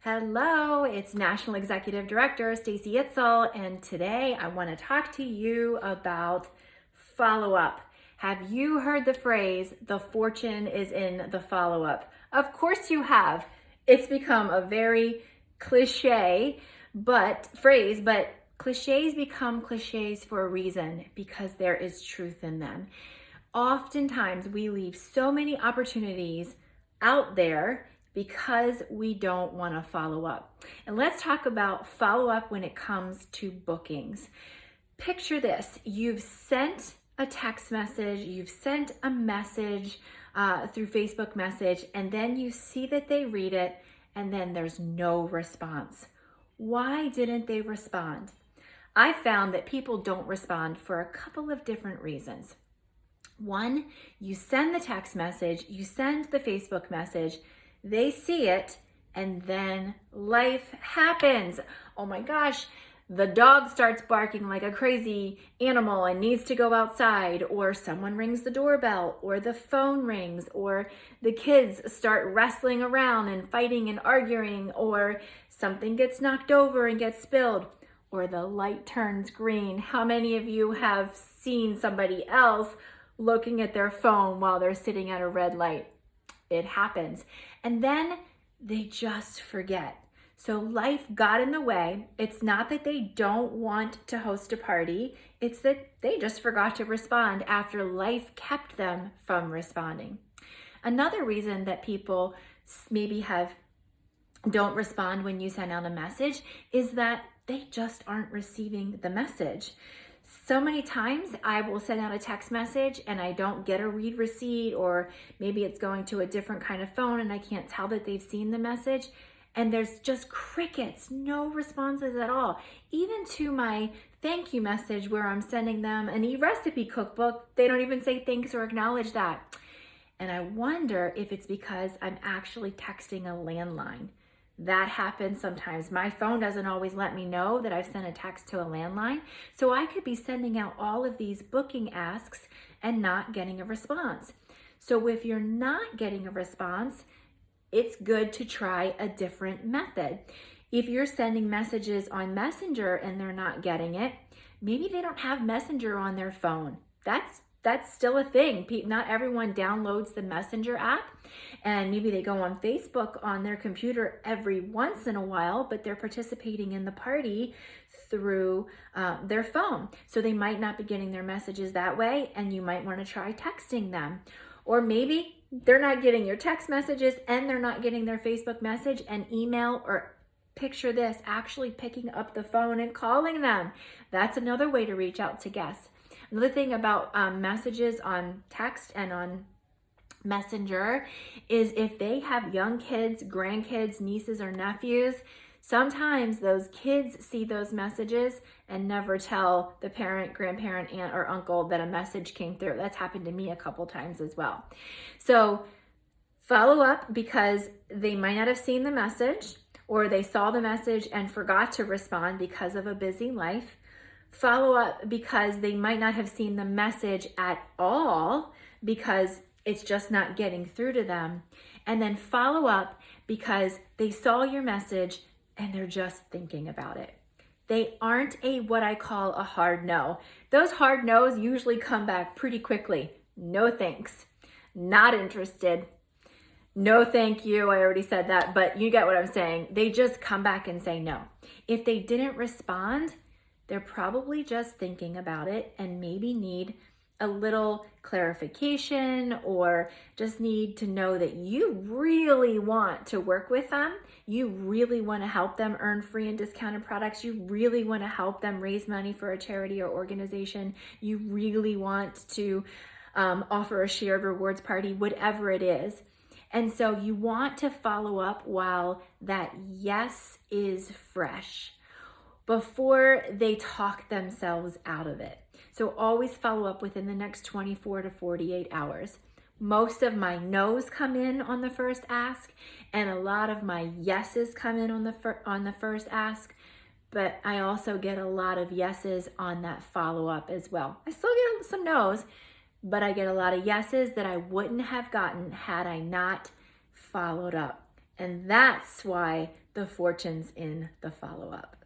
Hello, it's National Executive Director Stacey Itzel, and today I want to talk to you about follow-up. Have you heard the phrase, the fortune is in the follow-up? Of course you have. It's become a very cliche phrase, but cliches become cliches for a reason because there is truth in them. Oftentimes we leave so many opportunities out there because we don't want to follow up. And let's talk about follow up when it comes to bookings. Picture this: you've sent a text message, you've sent a message through Facebook message, and then you see that they read it, and then there's no response. Why didn't they respond? I found that people don't respond for a couple of different reasons. One, you send the text message, you send the Facebook message, they see it, and then life happens. Oh my gosh, the dog starts barking like a crazy animal and needs to go outside, or someone rings the doorbell, or the phone rings, or the kids start wrestling around and fighting and arguing, or something gets knocked over and gets spilled, or the light turns green. How many of you have seen somebody else looking at their phone while they're sitting at a red light? It happens. And then they just forget. So life got in the way. It's not that they don't want to host a party. It's that they just forgot to respond after life kept them from responding. Another reason that people maybe don't respond when you send out a message is that they just aren't receiving the message. So many times I will send out a text message and I don't get a read receipt, or maybe it's going to a different kind of phone and I can't tell that they've seen the message, and there's just crickets, no responses at all. Even to my thank you message where I'm sending them an e-recipe cookbook, they don't even say thanks or acknowledge that. And I wonder if it's because I'm actually texting a landline. That happens sometimes. My phone doesn't always let me know that I've sent a text to a landline. So I could be sending out all of these booking asks and not getting a response. So if you're not getting a response, it's good to try a different method. If you're sending messages on Messenger and they're not getting it, maybe they don't have Messenger on their phone. That's still a thing. Not everyone downloads the Messenger app, and maybe they go on Facebook on their computer every once in a while, but they're participating in the party through their phone. So they might not be getting their messages that way, and you might want to try texting them. Or maybe they're not getting your text messages and they're not getting their Facebook message and email, or picture this, actually picking up the phone and calling them. That's another way to reach out to guests. Another thing about messages on text and on Messenger is if they have young kids, grandkids, nieces, or nephews, sometimes those kids see those messages and never tell the parent, grandparent, aunt, or uncle that a message came through. That's happened to me a couple times as well. So follow up because they might not have seen the message, or they saw the message and forgot to respond because of a busy life. Follow up because they might not have seen the message at all because it's just not getting through to them. And then follow up because they saw your message and they're just thinking about it. They aren't what I call a hard no. Those hard no's usually come back pretty quickly. No thanks. Not interested. No thank you. I already said that, but you get what I'm saying. They just come back and say no. If they didn't respond, they're probably just thinking about it and maybe need a little clarification, or just need to know that you really want to work with them. You really want to help them earn free and discounted products. You really want to help them raise money for a charity or organization. You really want to offer a shared rewards party, whatever it is. And so you want to follow up while that yes is fresh, before they talk themselves out of it. So always follow up within the next 24 to 48 hours. Most of my no's come in on the first ask, and a lot of my yeses come in on the first ask, but I also get a lot of yeses on that follow up as well. I still get some no's, but I get a lot of yeses that I wouldn't have gotten had I not followed up. And that's why the fortune's in the follow-up.